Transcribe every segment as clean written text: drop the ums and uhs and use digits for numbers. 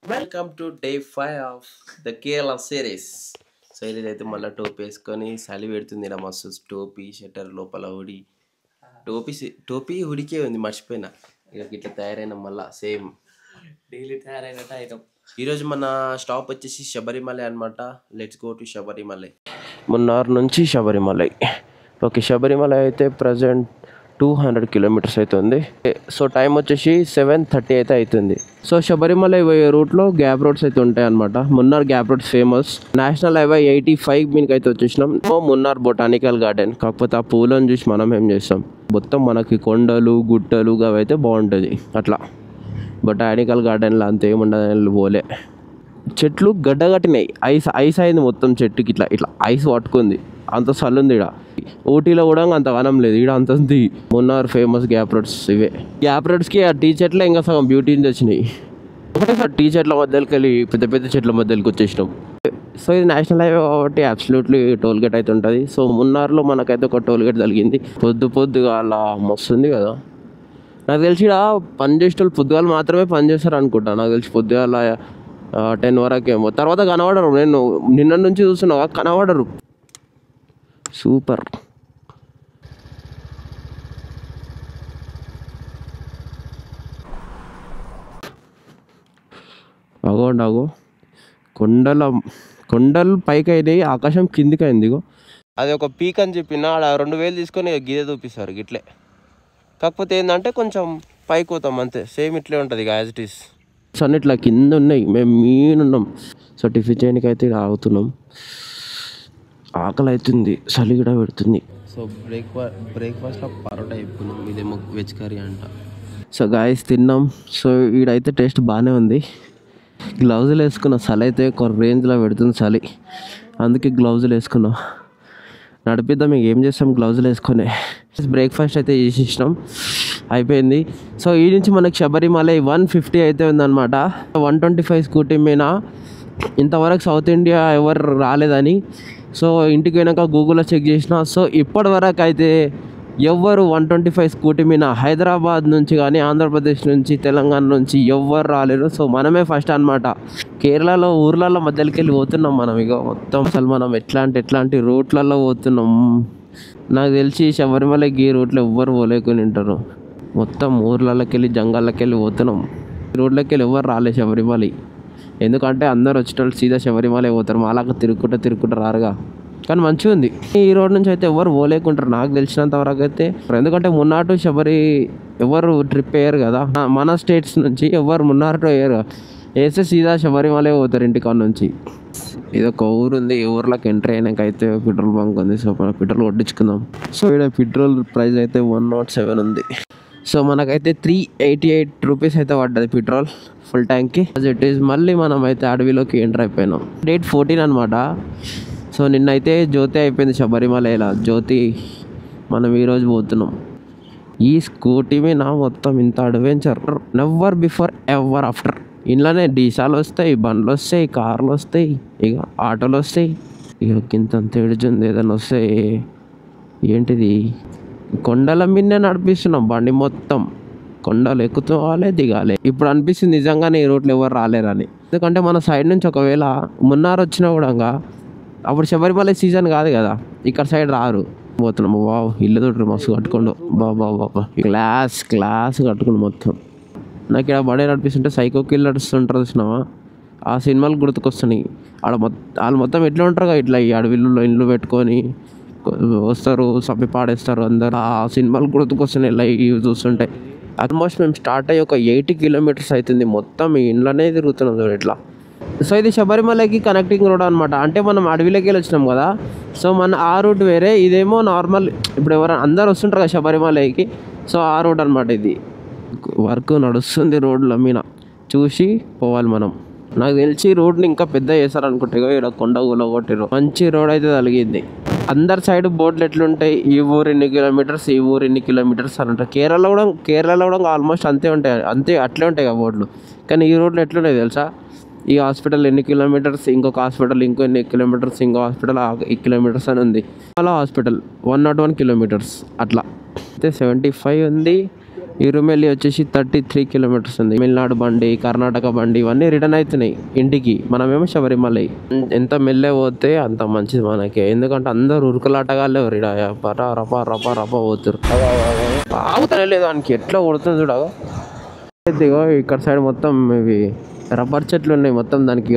Welcome to day 5 of the Kerala series. So ఇదైతే మళ్ళీ టోపీ వేసుకొని చలి పెడుతుంది ఇలా మస్తు. టోపీ షట్టర్ లోపల హుడి, టోపీ హుడికే ఉంది, మర్చిపోయినా. ఇక ఇట్లా తయారైన మళ్ళా సేమ్ డైలీ తయారైనట్టు ఐటమ్. ఈరోజు మన స్టాప్ వచ్చేసి శబరిమలై అనమాట. Let's go to Sabarimalai. Munnar నుంచి శబరిమలై. ఓకే, శబరిమలై అయితే ప్రజెంట్ 200 కిలోమీటర్స్ అవుతుంది. సో టైం వచ్చేసి 7:30 అయితే అవుతుంది. సో శబరిమలై పోయే రూట్లో గ్యాప్ రోడ్స్ అయితే ఉంటాయి అనమాట. Munnar gap roads famous. National highway 85 మీదకి అయితే వచ్చేసినాం. Munnar botanical garden. కాకపోతే ఆ పూలను చూసి మనం ఏం చేస్తాం, మొత్తం మనకి కొండలు గుట్టలు అవి అయితే బాగుంటుంది. అట్లా బొటానికల్ గార్డెన్లో అంత ఏముండదు, పోలే. చెట్లు గడ్డగట్టినాయి, ఐస్ అయింది మొత్తం చెట్టుకి. ఇట్లా ఇట్లా ఐస్ పట్టుకుంది, అంత చల్లుంది. ఇక్కడ ఊటీలో కూడా అంత వనం లేదు, ఇక్కడ అంత ఉంది. మున్నార్ ఫేమస్ గ్యాప్ రోడ్స్ ఇవే. గ్యాప్ రోడ్స్కి ఆ టీ చెట్లే ఇంకా సగం బ్యూటీని తెచ్చినాయి. ఒకటేసారి టీ చెట్ల మధ్యలోకి వెళ్ళి పెద్ద పెద్ద చెట్ల మధ్యలోకి వచ్చేసినాం. సో ఇది నేషనల్ హైవే కాబట్టి అబ్సల్యూట్లీ టోల్ గేట్ అయితే ఉంటుంది. సో మున్నార్లో మనకైతే ఒక టోల్ గేట్ తగిలింది. పొద్దుగా అలా మస్తుంది కదా. నాకు తెలిసి ఇక్కడ పనిచేసేటోళ్ళు పొద్దుగాలు మాత్రమే పనిచేస్తారు అనుకుంటా. నాకు తెలిసి పొద్దుగాల 10 వరకేమో, తర్వాత కనబడరు. నేను నిన్న నుంచి చూస్తున్నా, కనబడరు. సూపర్. అగో కొండలు పైకి అయినాయి, ఆకాశం కిందికి అయింది. ఇగో అది ఒక పీక్ అని చెప్పిన, ఆడ 2000 తీసుకొని గీదే చూపిస్తారు గిట్లే. కాకపోతే ఏంటంటే కొంచెం పైకి పోతాం అంతే, సేమ్ ఇట్లే ఉంటుంది ఇక యాజ్ ఇట్ ఈస్. సో అన్నిట్లా కింద ఉన్నాయి, మేము మీనున్నాం. సో టిఫిన్ చేయడానికి అయితే ఇక్కడ ఆగుతున్నాం. ఆకలి అవుతుంది, చలి కూడా పెడుతుంది. సో బ్రేక్ఫాస్ట్లో పరోటా చెప్పుకున్నాం, ఇదేమో వెజ్ కర్రీ అంట. సో గాయస్ తిన్నాం. సో ఈడైతే టేస్ట్ బాగానే ఉంది. గ్లౌజులు వేసుకున్నా, చలి అయితే ఒక రేంజ్లో పెడుతుంది చలి, అందుకే గ్లౌజులు వేసుకున్నా. నడిపిద్దాం, మీకు ఏం చేస్తాం గ్లౌజులు వేసుకొని. బ్రేక్ఫాస్ట్ అయితే చేసేసినాం, అయిపోయింది. సో ఈ నుంచి మనకి శబరిమలై 150 అయితే ఉందన్నమాట. 125 స్కూటీ మీద. ఇంతవరకు సౌత్ ఇండియా ఎవరు రాలేదని సో ఇంటికి పోయినాక గూగుల్లో చెక్ చేసిన. సో ఇప్పటి వరకు అయితే ఎవ్వరు 125 స్కూటీ మీద హైదరాబాద్ నుంచి కానీ ఆంధ్రప్రదేశ్ నుంచి తెలంగాణ నుంచి ఎవ్వరు రాలేరు. సో మనమే ఫస్ట్ అనమాట. కేరళలో ఊర్లలో మధ్యలోకి వెళ్ళి పోతున్నాం మనం. ఇక మొత్తం అసలు మనం ఎట్లాంటి రూట్లలో పోతున్నాం. నాకు తెలిసి శబరిమలకి ఈ రూట్లో ఎవ్వరు పోలేకొని ఉంటారు. మొత్తం ఊర్లలోకి వెళ్ళి జంగల్లోకి వెళ్ళి పోతున్నాం. ఈ రోడ్లోకి వెళ్ళి ఎవ్వరు రాలే శబరిమలై. ఎందుకంటే అందరు వచ్చేటోళ్ళు సీదా శబరిమలై పోతారు, మాలాగా తిరుగుకుంటూ రారుగా. కానీ మంచిగా ఉంది. ఈ రోడ్ నుంచి అయితే ఎవరు పోలేకుంటారు నాకు తెలిసినంత వరకు అయితే. ఎందుకంటే మున్నార్ టు శబరి ఎవరు ట్రిప్ వేయరు కదా, మన స్టేట్స్ నుంచి ఎవరు మున్నార్ టు వేయరు. వేస్తే సీదా శబరిమలై పోతారు ఇంటికాడ నుంచి. ఇదొక ఊరు ఉంది, ఈ ఊర్లోకి ఎంట్రీ అయినాక అయితే పెట్రోల్ బంక్ ఉంది. సో మనం పెట్రోల్ కొట్టించుకుందాం. సో ఇక్కడ పెట్రోల్ ప్రైస్ అయితే 107 ఉంది. సో మనకైతే 388 రూపీస్ అయితే పడ్డది పెట్రోల్ ఫుల్ ట్యాంక్కి. ఇట్ ఈస్ మళ్ళీ మనం అయితే అడవిలోకి ఎంటర్ అయిపోయినాం. డేట్ 14 అనమాట. సో నిన్నైతే జ్యోతి అయిపోయింది శబరిమలైలో. జ్యోతి మనం ఈరోజు పోతున్నాం. ఈ స్కూటీ మీద మొత్తం ఇంత adventure never before ever after. ఇంట్లోనే డీసాలు వస్తాయి, బండ్లు వస్తాయి, కార్లు వస్తాయి, ఇక ఆటోలు వస్తాయి. ఇక ఇంత తేడుచుంది ఏదైనా వస్తాయి. ఏంటిది, కొండల మీదనే నడిపిస్తున్నాం బండి మొత్తం. కొండలు ఎక్కుకోవాలి, దిగాలి. ఇప్పుడు అనిపిస్తుంది నిజంగానే ఈ రోడ్లు ఎవరు రాలేరని. ఎందుకంటే మన సైడ్ నుంచి ఒకవేళ మున్నార్ వచ్చినా కూడా అప్పుడు శబరిమలై సీజన్ కాదు కదా, ఇక్కడ సైడ్ రారు. పోతున్నాము. వావ్, ఇల్లు తోటి మస్తు కట్టుకోండు. బాబా క్లాస్ కట్టుకోండు మొత్తం. నాకు ఇక్కడ బడే నడిపిస్తుంటే సైకో కిల్లర్స్ ఉంటారు చూసినావా, ఆ సినిమాలు గుర్తుకొస్తున్నాయి. వాళ్ళు మొత్తం ఎట్లా ఉంటారు కదా, ఇట్లా ఈ అడవిలో ఇండ్లు పెట్టుకొని వస్తారు, సప్పి పాడేస్తారు అందరు. ఆ సినిమాలు గుర్తుకొస్తున్నాయి లైవ్ చూస్తుంటే. ఆల్మోస్ట్ మేము స్టార్ట్ అయ్యి ఒక 80 కిలోమీటర్స్ అవుతుంది. మొత్తం ఈ ఇండ్లనే తిరుగుతున్నాం చూడు ఇట్లా. సో ఇది శబరిమలైకి కనెక్టింగ్ రోడ్ అనమాట. అంటే మనం అడవిలోకి వెళ్ళి వచ్చినాం కదా, సో మన ఆ రూట్ వేరే, ఇదేమో నార్మల్. ఇప్పుడు ఎవరైనా అందరు వస్తుంటారు కదా శబరిమలైకి, సో ఆ రోడ్ అనమాట ఇది. వర్క్ నడుస్తుంది రోడ్ల మీద, చూసి పోవాలి మనం. నాకు తెలిసి రోడ్ని ఇంకా పెద్ద చేస్తారు అనుకుంటే. ఇక్కడ కొండ కొట్టిరు, మంచి రోడ్ అయితే తగిలింది. అందరి సైడ్ బోర్డులు ఎట్లుంటాయి, ఈ ఊరు ఎన్ని కిలోమీటర్స్, ఈ ఊరు ఎన్ని కిలోమీటర్స్ అని ఉంటాయి. కేరళలో కూడా ఆల్మోస్ట్ అంతే ఉంటాయి, అట్లే ఉంటాయి కదా బోర్డులు. కానీ ఈ రోడ్లు ఎట్లున్నాయి తెలుసా, ఈ హాస్పిటల్ ఎన్ని కిలోమీటర్స్, ఇంకొక హాస్పిటల్ ఇంకో ఎన్ని కిలోమీటర్స్, ఇంకో హాస్పిటల్ ఈ కిలోమీటర్స్ అని ఉంది. అలా హాస్పిటల్ 101 కిలోమీటర్స్ అట్లా. అయితే 75 ఉంది, ఇరుమెల్లి వచ్చేసి 33 కిలోమీటర్స్ ఉంది. తమిళనాడు బండి, కర్ణాటక బండి ఇవన్నీ రిటర్న్ అవుతున్నాయి ఇంటికి. మనమేమో శబరిమల. ఎంత మెల్లె పోతే అంత మంచిది మనకి, ఎందుకంటే అందరు ఉరుకులాటగాళ్ళే రపా రపా రపా రపా పోతారు. ఆగుతానే లేదు దానికి, ఎట్లా కొడుతుంది చూడగా. ఇదిగో ఇక్కడ సైడ్ మొత్తం ఇవి రబ్బర్ చెట్లు ఉన్నాయి, మొత్తం దానికి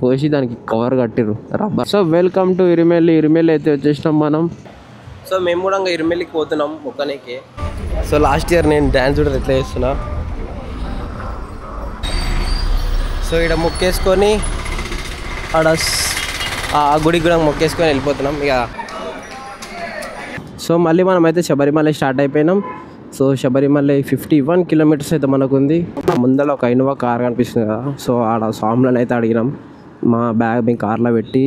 కోసి దానికి కవర్ కట్టిరు rubber. So welcome to Irimelli. Irimelli అయితే వచ్చేసినాం మనం. సో మేము కూడా ఇంకా ఇరిమెల్లికి పోతున్నాం మొక్కనేకి. సో లాస్ట్ ఇయర్ నేను డ్యాన్స్ కూడా ఎట్లా చేస్తున్నా. సో ఇక్కడ మొక్కేసుకొని ఆడ ఆ గుడికి కూడా మొక్కేసుకొని వెళ్ళిపోతున్నాం ఇక. సో మళ్ళీ మనం అయితే శబరిమల స్టార్ట్ అయిపోయినాం. సో శబరిమల 51 కిలోమీటర్స్ అయితే మనకు ఉంది. ముందర ఒక ఇన్నోవా కార్ కనిపిస్తుంది కదా, సో ఆడ స్వాములను అయితే అడిగినాం మా బ్యాగ్ మీ కార్లో పెట్టి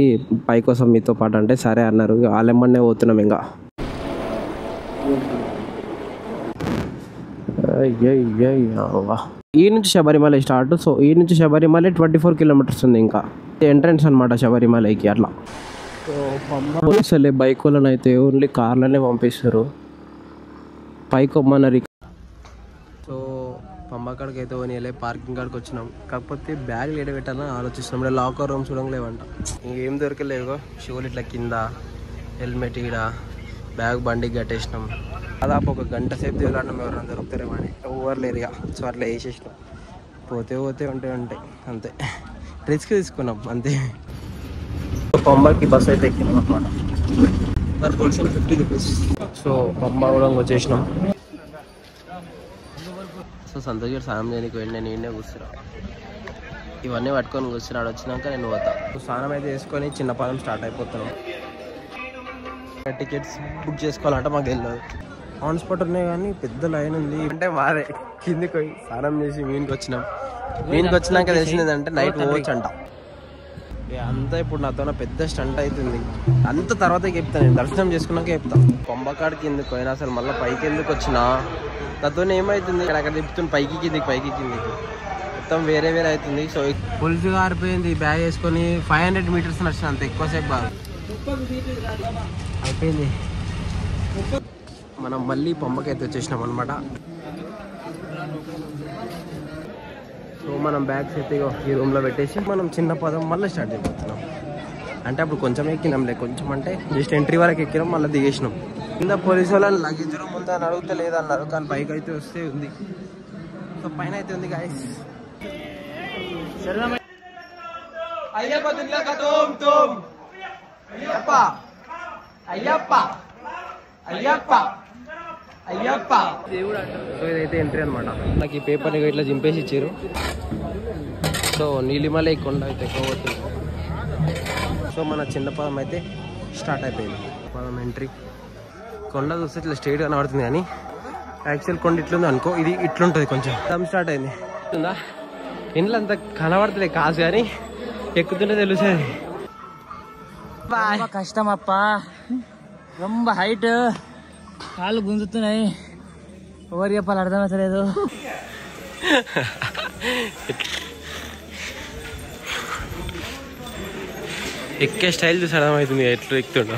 పై కోసం మీతో పాటు అంటే సరే అన్నారు. వాళ్ళెమ్మనే పోతున్నాం ఇంకా. ఈ నుంచి శబరిమల స్టార్ట్. సో ఈ నుంచి శబరిమల 24 కిలోమీటర్స్ ఉంది. ఇంకా ఎంట్రన్స్ అనమాట శబరిమలకి. అట్లా పోలీసులే బైక్ వాళ్ళని అయితే ఓన్లీ కార్లనే పంపిస్తారు పైకొమ్మన్నరి. సో పంబకాడికి అయితే పోనీ పార్కింగ్ కాడికి వచ్చినాం. కాకపోతే బ్యాగులు ఎడబెట్టాలని ఆలోచిస్తున్నాం. లాకర్ రూమ్స్ కూడా లేవంట, ఇంకేం దొరకలేవు. షూలు ఇట్లా కింద, హెల్మెట్ ఈడ, బ్యాగ్ బండికి కట్టేసినాం. దాదాపు ఒక గంట సేపు దిగులాడినాం, ఎవరైనా దొరుకుతారేమని. ఎవరు లేరు ఇక. సో అట్లా వేసేసినాం. పోతే ఉంటాయి అంతే. రిస్క్ తీసుకున్నాం అంతే. పంబకి బస్ అయితే ఎక్కినాం అనమాట. Per person 50 rupees. So Pamba కూడా వచ్చేసినాం. సో సంతోష్ గారు స్నానం చేయడానికి వెళ్ళి నేనే కూర్చున్నా. ఇవన్నీ పట్టుకొని కూర్చున్నాడు. వచ్చినాక నేను పోతా. స్నానం అయితే వేసుకొని చిన్నపాలెం స్టార్ట్ అయిపోతున్నాం. టికెట్స్ బుక్ చేసుకోవాలంటే మాకు తెలియదు. ఆన్ స్పాట్ ఉన్నాయి కానీ పెద్ద లైన్ ఉంది. అంటే మాదే కిందికి పోయి స్నానం చేసి మీనికి వచ్చినాం. మీనికి వచ్చినాక తెలిసింది అంటే నైట్ పోవచ్చు అంట. అంతా ఇప్పుడు నాతో పెద్ద స్టంట్ అవుతుంది. అంత తర్వాత చెప్తాను, నేను దర్శనం చేసుకున్నాక చెప్తాను. కొంబకాడికి ఎందుకు పోయినా అసలు మళ్ళీ పైకి ఎందుకు వచ్చినా నాతో ఏమవుతుంది. అక్కడ తిప్పుతుంది పైకి కిందికి మొత్తం వేరే అవుతుంది. సో పులుసు గారిపోయింది. బ్యాగ్ వేసుకొని 500 మీటర్స్ నచ్చిన, అంత ఎక్కువసేపు బాగా అయిపోయింది. మనం మళ్ళీ పంబకైతే వచ్చేసినాం అనమాట. సో మనం బ్యాగ్స్ అయితే ఈ రూమ్లో పెట్టేసి మనం చిన్న పదం మళ్ళీ స్టార్ట్ అయిపోతున్నాం. అంటే అప్పుడు కొంచెం ఎక్కినాంలే, కొంచెం అంటే జస్ట్ ఎంట్రీ వరకు ఎక్కినాం, మళ్ళీ దిగేసినాం. కింద పోలీసు వాళ్ళని లగేజ్ రూమ్ ఉందా అని అడిగితే లేదన్నారు, కానీ పైకి అయితే వస్తే ఉంది. సో పైన అయితే ఉంది గాయస్. సో ఇదైతే ఎంట్రీ అనమాట. నాకు ఈ పేపర్ ఇట్లా చింపేసి ఇచ్చారు. సో నీలిమల కొండ అయితే ఎక్కువ పోతుంది. సో మన చిన్న పదం అయితే స్టార్ట్ అయిపోయింది. పదం ఎంట్రీ. కొండ చూస్తే ఇట్లా స్ట్రైట్ కనబడుతుంది కానీ యాక్చువల్ కొండ ఇట్లుంది అనుకో, ఇది ఇట్లుంటుంది. కొంచెం పదం స్టార్ట్ అయింది. ఇంట్లో అంత కనబడుతుంది కాదు కానీ ఎక్కుతుంటే తెలుస్తుంది. కష్టం అప్ప, రొంబ హైట్, కాళ్ళు గుంజుతున్నాయి. ఎవరు చెప్పాలి అర్థమవుతలేదు. ఎక్కే స్టైల్ చూసి అర్థమవుతుంది ఎట్లా ఎక్కుతుండో.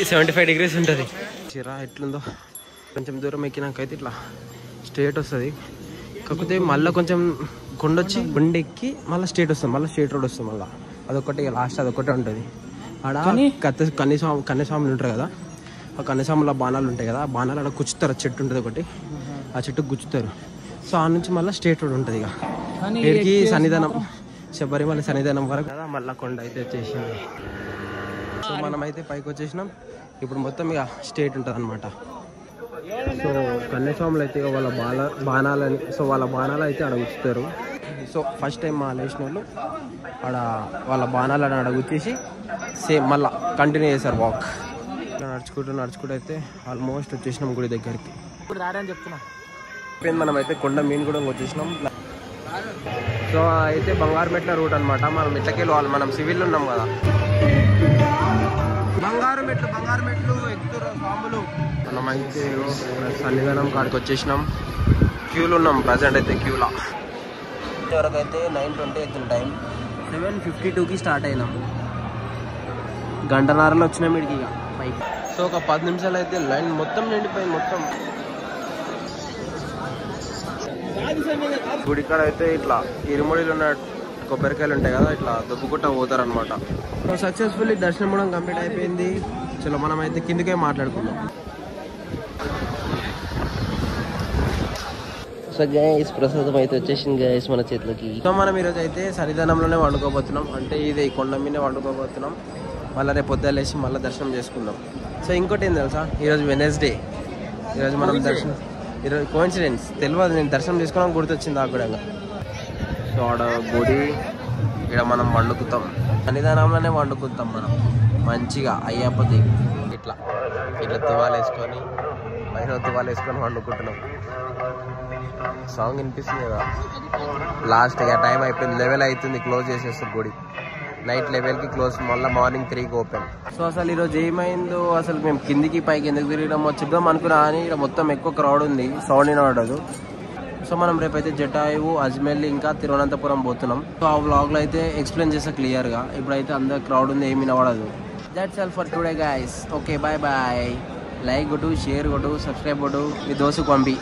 75 degrees ఉంటుంది. చిరా ఎట్లుందో. కొంచెం దూరం ఎక్కినాకైతే ఇట్లా స్ట్రేట్ వస్తుంది. కాకపోతే మళ్ళీ కొంచెం కొండొచ్చి బండి ఎక్కి మళ్ళీ స్ట్రేట్ వస్తుంది, మళ్ళీ స్ట్రేట్ రోడ్ వస్తుంది. మళ్ళీ అదొకటి లాస్ట్ అదొకటే ఉంటుంది. ఆడ కన్యస్వాములు ఉంటారు కదా, ఆ కన్యస్వాముల బాణాలు ఉంటాయి కదా, ఆ బాణాలు ఆడ గుచ్చుతారు. చెట్టు ఉంటుంది ఒకటి, ఆ చెట్టుకు గుచ్చుతారు. సో ఆ నుంచి మళ్ళీ స్ట్రేట్ రోడ్ ఉంటుంది. ఇక వీడికి సన్నిధానం, శబరిమల సన్నిధానం వరకు కదా మళ్ళీ కొండ అయితే వచ్చేసింది. సో మనం అయితే పైకి వచ్చేసినాం. ఇప్పుడు మొత్తం ఇక స్ట్రేట్ ఉంటుంది అనమాట. సో కన్యస్వాములు అయితే వాళ్ళ బాణాలని, సో వాళ్ళ బాణాలు అయితే ఆడ గుచ్చుతారు. సో ఫస్ట్ టైం మా లేచిన వాళ్ళు ఆడ వాళ్ళ బాణాలను ఆడ గుచ్చేసి సేమ్ మళ్ళీ కంటిన్యూ చేశారు వాక్. నడుచుకుంటూ అయితే ఆల్మోస్ట్ వచ్చేసినాం గుడి దగ్గరికి. ఇప్పుడు రారని చెప్తున్నా. మనం అయితే కొండ మీన్ కూడా వచ్చేసినాం. సో అయితే బంగారుమెట్ల రూట్ అనమాట. మనం మెట్లకెళ్ళి వాళ్ళు మనం సివిల్ ఉన్నాం కదా, బంగారు మెట్లు ఎక్కుతారు స్వాములు. మనం అయితే సన్నిధానం కాడికి వచ్చేసినాం. క్యూలు ఉన్నాం ప్రజెంట్ అయితే. క్యూలా వరకు అయితే 9:20 అవుతుంది టైం. 7:52కి స్టార్ట్ అయినాం. గంటన్నరలో వచ్చినాం ఇడికి ఇక పైకి. సో ఒక 10 నిమిషాలు అయితే లైన్ మొత్తం నిండిపోయింది. మొత్తం గుడి కాడ అయితే ఇట్లా ఇరుముడిలో ఉన్న కొబ్బరికాయలు ఉంటాయి కదా, ఇట్లా దొబ్బుకుంటా పోతారనమాట. సో సక్సెస్ఫుల్లీ దర్శనం కూడా కంప్లీట్ అయిపోయింది. చలో మనం అయితే కిందకే మాట్లాడుకుందాం. సో గైస్ ప్రసాదం అయితే వచ్చేసింది గైస్ మన చేతిలోకి. సో మనం ఈరోజు అయితే సన్నిధానంలోనే వండుకోబోతున్నాం. అంటే ఇది కొండ మీదే వండుకోబోతున్నాం. మళ్ళీ రేపు పొద్దున్న లేచి మళ్ళీ దర్శనం చేసుకుందాం. సో ఇంకోటి ఏం తెలుసా, ఈరోజు వెనస్డే. ఈరోజు మనం దర్శనం, ఈరోజు కోఇన్సిడెన్స్ తెలియదు, నేను దర్శనం చేసుకోవడం గుర్తొచ్చింది నాకు కూడా. సో ఆడ గుడి, ఇక్కడ మనం వండుకుతాం, సన్నిధానంలోనే వండుకుతాం మనం మంచిగా. అయ్యప్పది ఇట్లా ఇట్లా తువాలేసుకొని, పైన తువాలేసుకొని వండుకుంటున్నాం. సాంగ్ వినిపిస్తుంది కదా. లాస్ట్ ఇక టైం అయిపోయింది, 11 అవుతుంది, క్లోజ్ చేసేస్తారు గుడి. నైట్ 11కి క్లోజ్, మళ్ళీ మార్నింగ్ 3కి ఓపెన్. సో అసలు ఈరోజు ఏమైందో, అసలు మేము కిందికి పైకి ఎందుకు తిరిగినామో చెప్దాం అనుకున్నా అని ఇక్కడ మొత్తం ఎక్కువ క్రౌడ్ ఉంది, సౌండ్ వినబడదు. సో మనం రేపైతే జటాయువు, అజ్మేర్ ఇంకా తిరువనంతపురం పోతున్నాం. సో ఆ వ్లాగ్లో అయితే ఎక్స్ప్లెయిన్ చేస్తా క్లియర్గా. ఇప్పుడైతే అందరు క్రౌడ్ ఉంది, ఏమి వినబడదు. That's all for today guys. Okay bye bye. Like కొట్టు, షేర్ కొట్టు, సబ్స్క్రైబ్ కొట్టు, మీ దోస్తుకు పంపి.